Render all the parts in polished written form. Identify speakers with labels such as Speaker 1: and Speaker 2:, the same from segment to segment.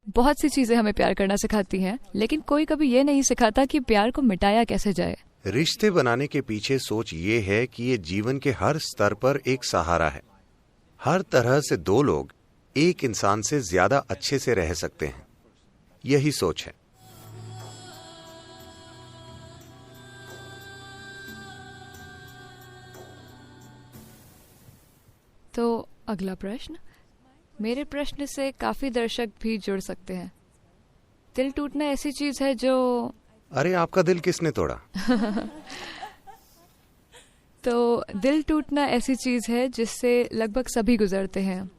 Speaker 1: बहुत सी चीजें हमें प्यार करना सिखाती हैं, लेकिन कोई कभी ये नहीं सिखाता कि प्यार को मिटाया कैसे जाए।
Speaker 2: रिश्ते बनाने के पीछे सोच ये है कि ये जीवन के हर स्तर पर एक सहारा है। हर तरह से दो लोग एक इंसान से ज्यादा अच्छे से रह सकते हैं, यही सोच है।
Speaker 1: तो अगला प्रश्न, मेरे प्रश्न से काफी दर्शक भी जुड़ सकते हैं। दिल टूटना ऐसी चीज है जो...
Speaker 2: अरे आपका दिल किसने तोड़ा?
Speaker 1: तो दिल टूटना ऐसी चीज है जिससे लगभग सभी गुजरते हैं।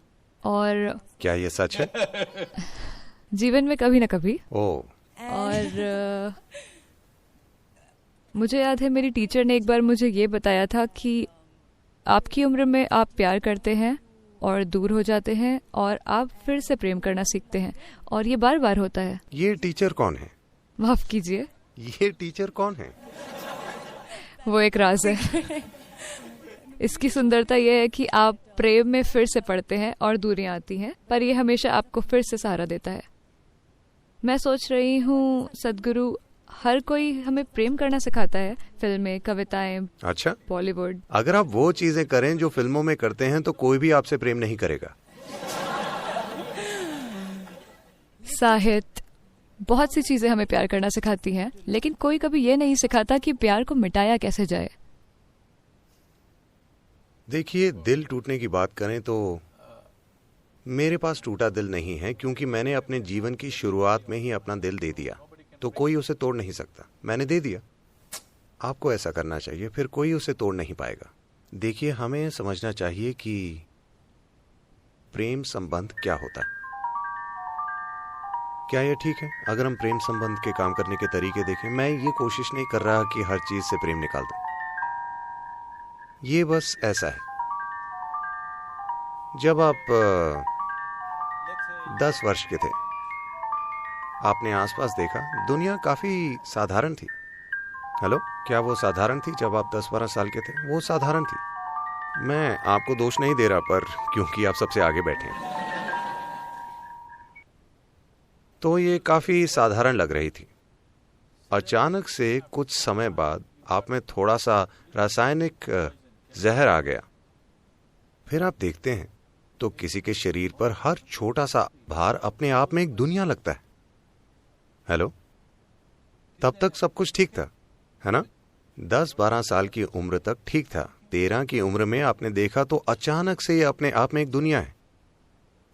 Speaker 1: और
Speaker 2: क्या ये सच है?
Speaker 1: जीवन में कभी ना कभी।
Speaker 2: और
Speaker 1: मुझे याद है मेरी टीचर ने एक बार मुझे ये बताया था कि आपकी उम्र में आप प्यार करते हैं और दूर हो जाते हैं और आप फिर से प्रेम करना सीखते हैं, और ये बार बार होता है।
Speaker 2: ये टीचर कौन है?
Speaker 1: माफ कीजिए,
Speaker 2: ये टीचर कौन है?
Speaker 1: वो एक राज है। इसकी सुंदरता यह है कि आप प्रेम में फिर से पड़ते हैं और दूरियां आती हैं, पर यह हमेशा आपको फिर से सहारा देता है। मैं सोच रही हूँ सदगुरु हर कोई हमें प्रेम करना सिखाता है, फिल्में, कविताएं,
Speaker 2: अच्छा,
Speaker 1: बॉलीवुड।
Speaker 2: अगर आप वो चीजें करें जो फिल्मों में करते हैं तो कोई भी आपसे प्रेम नहीं करेगा।
Speaker 1: साहित्य, बहुत सी चीजें हमें प्यार करना सिखाती हैं, लेकिन कोई कभी ये नहीं सिखाता कि प्यार को मिटाया कैसे जाए।
Speaker 2: देखिए, दिल टूटने की बात करें तो मेरे पास टूटा दिल नहीं है, क्योंकि मैंने अपने जीवन की शुरुआत में ही अपना दिल दे दिया, तो कोई उसे तोड़ नहीं सकता। मैंने दे दिया, आपको ऐसा करना चाहिए, फिर कोई उसे तोड़ नहीं पाएगा। देखिए, हमें समझना चाहिए कि प्रेम संबंध क्या होता है। क्या यह ठीक है अगर हम प्रेम संबंध के काम करने के तरीके देखें? मैं ये कोशिश नहीं कर रहा कि हर चीज से प्रेम निकाल दूं। ये बस ऐसा है, जब आप 10 वर्ष के थे, आपने आसपास देखा दुनिया काफी साधारण थी। हेलो, क्या वो साधारण थी जब आप 10-12 साल के थे? वो साधारण थी। मैं आपको दोष नहीं दे रहा, पर क्योंकि आप सबसे आगे बैठे हैं तो ये काफी साधारण लग रही थी। अचानक से कुछ समय बाद आप में थोड़ा सा रासायनिक जहर आ गया। फिर आप देखते हैं तो किसी के शरीर पर हर छोटा सा भार अपने आप में एक दुनिया लगता है। हेलो, तब तक सब कुछ ठीक था, है ना? 10-12 साल की उम्र तक ठीक था। 13 की उम्र में आपने देखा तो अचानक से ये अपने आप में एक दुनिया है।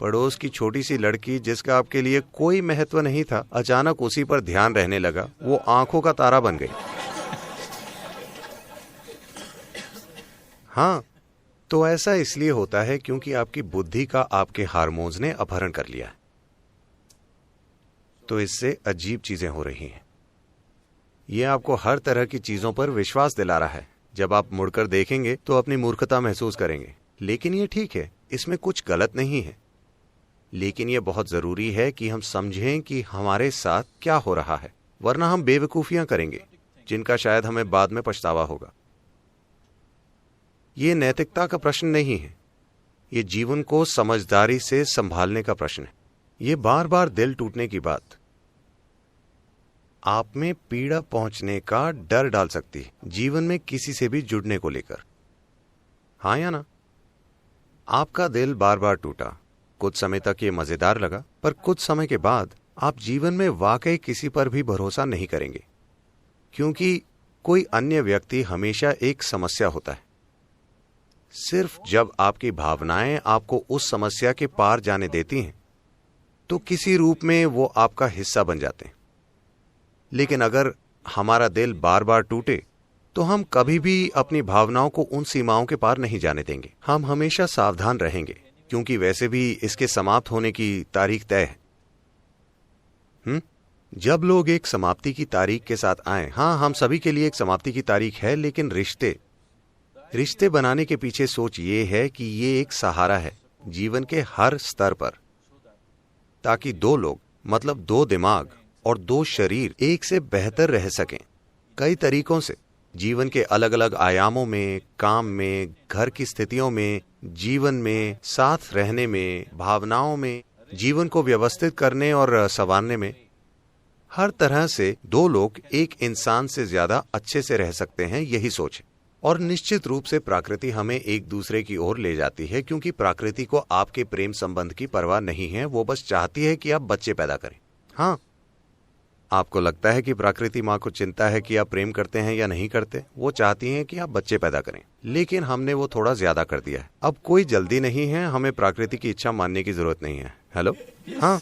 Speaker 2: पड़ोस की छोटी सी लड़की जिसका आपके लिए कोई महत्व नहीं था, अचानक उसी पर ध्यान रहने लगा। वो आंखों का तारा बन गई। हाँ, तो ऐसा इसलिए होता है क्योंकि आपकी बुद्धि का आपके हार्मोन्स ने अपहरण कर लिया है। तो इससे अजीब चीजें हो रही हैं। ये आपको हर तरह की चीजों पर विश्वास दिला रहा है। जब आप मुड़कर देखेंगे तो अपनी मूर्खता महसूस करेंगे, लेकिन ये ठीक है, इसमें कुछ गलत नहीं है। लेकिन ये बहुत जरूरी है कि हम समझें कि हमारे साथ क्या हो रहा है, वरना हम बेवकूफियां करेंगे जिनका शायद हमें बाद में पछतावा होगा। ये नैतिकता का प्रश्न नहीं है, ये जीवन को समझदारी से संभालने का प्रश्न है। ये बार बार दिल टूटने की बात आप में पीड़ा पहुंचने का डर डाल सकती है, जीवन में किसी से भी जुड़ने को लेकर। हाँ या ना? आपका दिल बार बार टूटा, कुछ समय तक ये मजेदार लगा, पर कुछ समय के बाद आप जीवन में वाकई किसी पर भी भरोसा नहीं करेंगे, क्योंकि कोई अन्य व्यक्ति हमेशा एक समस्या होता है। सिर्फ जब आपकी भावनाएं आपको उस समस्या के पार जाने देती हैं तो किसी रूप में वो आपका हिस्सा बन जाते हैं। लेकिन अगर हमारा दिल बार बार टूटे तो हम कभी भी अपनी भावनाओं को उन सीमाओं के पार नहीं जाने देंगे। हम हमेशा सावधान रहेंगे, क्योंकि वैसे भी इसके समाप्त होने की तारीख तय है। जब लोग एक समाप्ति की तारीख के साथ आए, हाँ, हम सभी के लिए एक समाप्ति की तारीख है, लेकिन रिश्ते बनाने के पीछे सोच ये है कि ये एक सहारा है जीवन के हर स्तर पर, ताकि दो लोग, मतलब दो दिमाग और दो शरीर एक से बेहतर रह सकें। कई तरीकों से, जीवन के अलग अलग आयामों में, काम में, घर की स्थितियों में, जीवन में, साथ रहने में, भावनाओं में, जीवन को व्यवस्थित करने और संवारने में हर तरह से दो लोग एक इंसान से ज्यादा अच्छे से रह सकते हैं, यही सोच है। और निश्चित रूप से प्रकृति हमें एक दूसरे की ओर ले जाती है, क्योंकि प्रकृति को आपके प्रेम संबंध की परवाह नहीं है। वो बस चाहती है कि आप बच्चे पैदा करें। हाँ, आपको लगता है कि प्रकृति माँ को चिंता है कि आप प्रेम करते हैं या नहीं करते। वो चाहती हैं कि आप बच्चे पैदा करें, लेकिन हमने वो थोड़ा ज्यादा कर दिया है। अब कोई जल्दी नहीं है, हमें प्रकृति की इच्छा मानने की जरूरत नहीं है। हेलो, हाँ,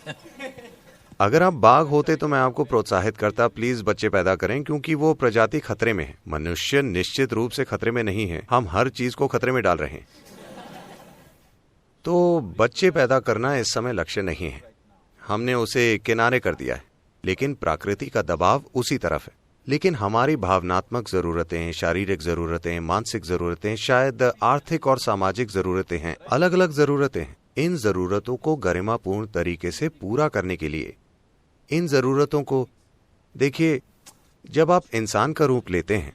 Speaker 2: अगर आप बाघ होते तो मैं आपको प्रोत्साहित करता, प्लीज बच्चे पैदा करें, क्योंकि वो प्रजाति खतरे में है। मनुष्य निश्चित रूप से खतरे में नहीं है, हम हर चीज को खतरे में डाल रहे हैं। तो बच्चे पैदा करना इस समय लक्ष्य नहीं है, हमने उसे किनारे कर दिया है। लेकिन प्रकृति का दबाव उसी तरफ है। लेकिन हमारी भावनात्मक जरूरतें, शारीरिक जरूरतें, मानसिक जरूरतें, शायद आर्थिक और सामाजिक जरूरतें हैं, अलग अलग जरूरतें हैं। इन जरूरतों को गरिमापूर्ण तरीके से पूरा करने के लिए इन जरूरतों को देखिए, जब आप इंसान का रूप लेते हैं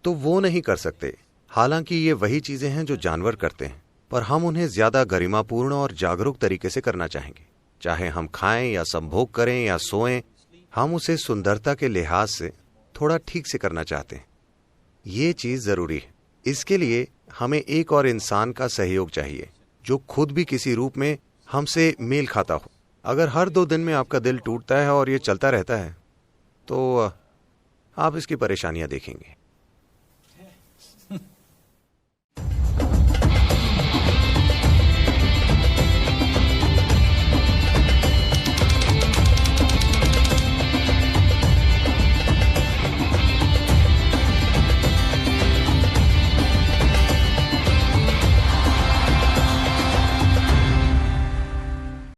Speaker 2: तो वो नहीं कर सकते। हालांकि ये वही चीजें हैं जो जानवर करते हैं, पर हम उन्हें ज्यादा गरिमापूर्ण और जागरूक तरीके से करना चाहेंगे। चाहे हम खाएं या संभोग करें या सोएं, हम उसे सुंदरता के लिहाज से थोड़ा ठीक से करना चाहते हैं। ये चीज जरूरी है। इसके लिए हमें एक और इंसान का सहयोग चाहिए जो खुद भी किसी रूप में हमसे मेल खाता हो। अगर हर 2 दिन में आपका दिल टूटता है और ये चलता रहता है तो आप इसकी परेशानियां देखेंगे।